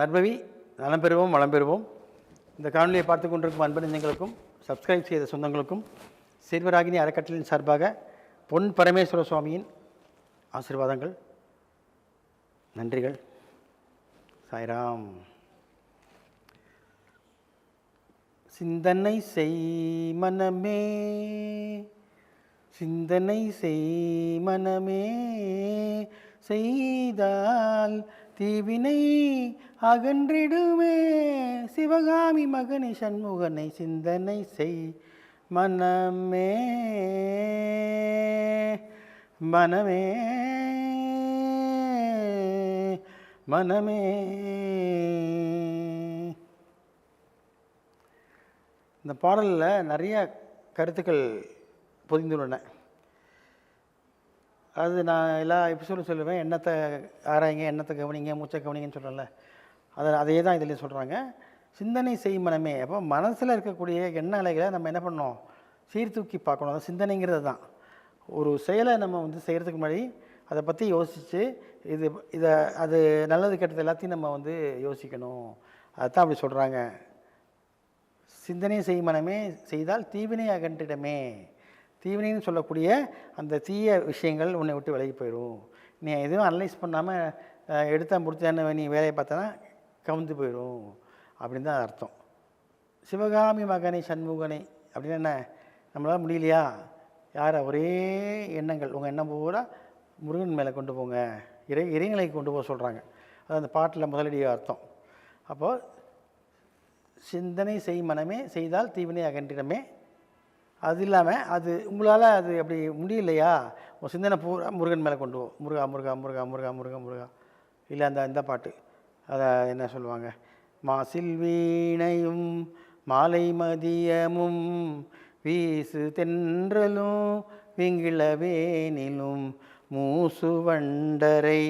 நற்பவி நலம் பெறுவோம் வளம் பெறுவோம். இந்த காணொலியை பார்த்து கொண்டிருக்கும் அன்பு நெஞ்சங்களுக்கும் சப்ஸ்கிரைப் செய்த சொந்தங்களுக்கும் சீர்வராகினி அறக்கட்டளையின் சார்பாக பொன் பரமேஸ்வர சுவாமியின் ஆசீர்வாதங்கள், நன்றிகள். சாய்ராம். சிந்தனை செய் மனமே, சிந்தனை செய் மனமே, செய்தால் தீவினை அகன்றிடுமே. சிவகாமி மகனை சண்முகனை சிந்தனை செய் மனமே, மனமே, மனமே. இந்த பாடலில் நிறைய கருத்துக்கள் பொதிந்துள்ளன. அது நான் எல்லா எபிசோடும் சொல்லுவேன், எண்ணத்தை ஆராய்ங்க, எண்ணத்தை கவனிங்க, மூச்சை கவனிங்கன்னு சொல்கிறேன்ல, அதே தான் இதில் சொல்கிறாங்க. சிந்தனை செய் மனமே. அப்போ மனசில் இருக்கக்கூடிய எண்ண அலைகளை நம்ம என்ன பண்ணோம், சீர்தூக்கி பார்க்கணும். அது சிந்தனைங்கிறது தான். ஒரு செயலை நம்ம செய்கிறதுக்கு முன்னாடி அதை பற்றி யோசித்து அது நல்லது கெட்டது எல்லாத்தையும் நம்ம யோசிக்கணும். அதுதான் அப்படி சொல்கிறாங்க. சிந்தனை செய் மனமே, செய்தால் தீவினை அகன்றிடமே. தீவினைன்னு சொல்லக்கூடிய அந்த தீய விஷயங்கள் உன்னை விட்டு விலகி போயிடும். நீ எதுவும் அனலைஸ் பண்ணாமல் எடுத்தா முடித்தான்னு நீ வேலையை பார்த்தனா கவுந்து போயிடும் அப்படின்னு தான் அர்த்தம். சிவகாமி மகனை சண்முகனை அப்படின்னு என்ன, நம்மளால் முடியலையா, யாரை ஒரே எண்ணங்கள், உங்கள் எண்ணம் பூரா முருகன் மேலே கொண்டு போங்க, இறைநிலைக்கு கொண்டு போக சொல்கிறாங்க. அது அந்த பாட்டில் முதலடியாக அர்த்தம். அப்போது சிந்தனை செய் மனமே, செய்தால் தீவினை அகன்றிடமே. அது இல்லாமல் அது உங்களால் அது அப்படி முடியலையா, உங்கள் சிந்தனை பூரா முருகன் மேலே கொண்டு போ. முருகா முருகா முருகா முருகா முருகா முருகா. இல்லை இந்த பாட்டு அதை என்ன சொல்லுவாங்க, மாசில் வீணையும் மாலை மதியமும் வீசு தென்றலும் விங்கிளவேனிலும் மூசு வண்டரை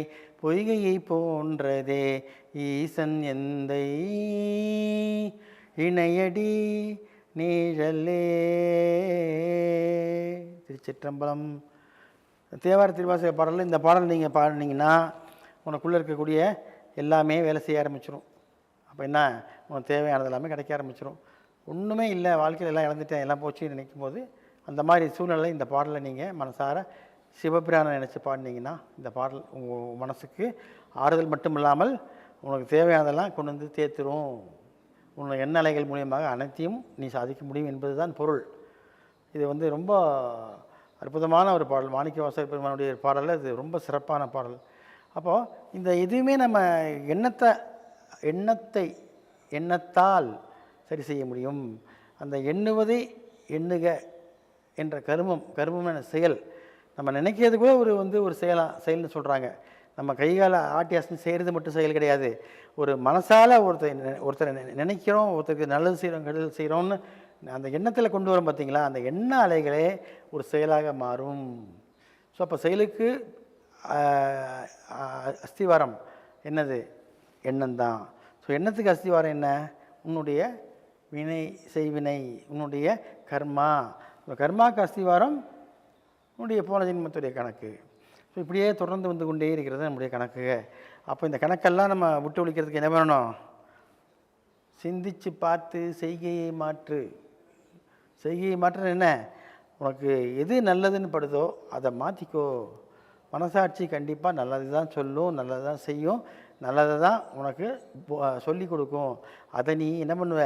பொய்கையை போன்றதே ஈசன் எந்தை இணையடி நீழலே. திருச்சிற்றம்பலம். தேவார திருவாசக பாடலில் இந்த பாடல் நீங்கள் பாடினீங்கன்னா உனக்குள்ளே இருக்கக்கூடிய எல்லாமே வேலை செய்ய ஆரம்பிச்சிடும். அப்போ என்ன, உனக்கு தேவையானது எல்லாமே கிடைக்க ஆரம்பிச்சிடும். ஒன்றுமே இல்லை, வாழ்க்கையில் எல்லாம் இழந்துட்டேன், எல்லாம் போச்சுன்னு நினைக்கும் போது அந்த மாதிரி சூழ்நிலை இந்த பாடலை நீங்கள் மனசார சிவபிரானை நினச்சி பாடினீங்கன்னா இந்த பாடல் உங்கள் மனசுக்கு ஆறுதல் மட்டும் இல்லாமல் உனக்கு தேவையானதெல்லாம் கொண்டு வந்து தேர்த்துரும். உன்னை எண்ண அலைகள் மூலியமாக அனைத்தையும் நீ சாதிக்க முடியும் என்பது தான் பொருள். இது ரொம்ப அற்புதமான ஒரு பாடல். மாணிக்கவாசகப் பெருமானுடைய பாடலில் இது ரொம்ப சிறப்பான பாடல். அப்போது இந்த எதுவுமே நம்ம எண்ணத்தால் சரி செய்ய முடியும். அந்த எண்ணுவதை எண்ணுக என்ற கருமமான செயல், நம்ம நினைக்கிறது கூட ஒரு செயல்னு சொல்கிறாங்க. நம்ம கைகால ஆட்டியாசம் செய்கிறது மட்டும் செயல் கிடையாது. ஒரு மனசால் ஒருத்தரை நினைக்கிறோம், ஒருத்தருக்கு நல்லது செய்கிறோம், கெடுதல் செய்கிறோம்னு அந்த எண்ணத்தில் கொண்டு வரோம் பார்த்தீங்களா, அந்த எண்ண அலைகளே ஒரு செயலாக மாறும். ஸோ அப்போ செயலுக்கு அஸ்திவாரம் என்னது, எண்ணம்தான். ஸோ எண்ணத்துக்கு அஸ்திவாரம் என்ன, உன்னுடைய வினை செய்வினை, உன்னுடைய கர்மா. கர்மாவுக்கு அஸ்திவாரம் உன்னுடைய போன ஜென்மத்துடைய கணக்கு. ஸோ இப்படியே தொடர்ந்து வந்து கொண்டே இருக்கிறது நம்முடைய கணக்கு. அப்போ இந்த கணக்கெல்லாம் நம்ம விட்டு ஒழிக்கிறதுக்கு என்ன பண்ணணும், சிந்தித்து பார்த்து செய்கையை மாற்று. செய்கையை மாற்ற என்ன, உனக்கு எது நல்லதுன்னு படுதோ அதை மாற்றிக்கோ. மனசாட்சி கண்டிப்பாக நல்லது தான் சொல்லும், நல்லது தான் செய்யும், நல்லதை தான் உனக்கு சொல்லி கொடுக்கும். அதை நீ என்ன பண்ணுவ,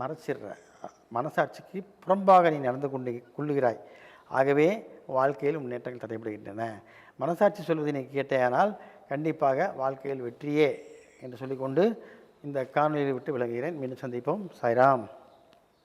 மறைச்சிடுற. மனசாட்சிக்கு புறம்பாக நீ நடந்து கொள்ளுகிறாய். ஆகவே வாழ்க்கையில் முன்னேற்றங்கள் தடைபடுகின்றன. மனசாட்சி சொல்வதை நீ கேட்டேயானால் கண்டிப்பாக வாழ்க்கையில் வெற்றியே என்று சொல்லிக்கொண்டு இந்த காணொலியை விட்டு விளங்குகிறேன். மீண்டும் சந்திப்போம். சாய்ராம்.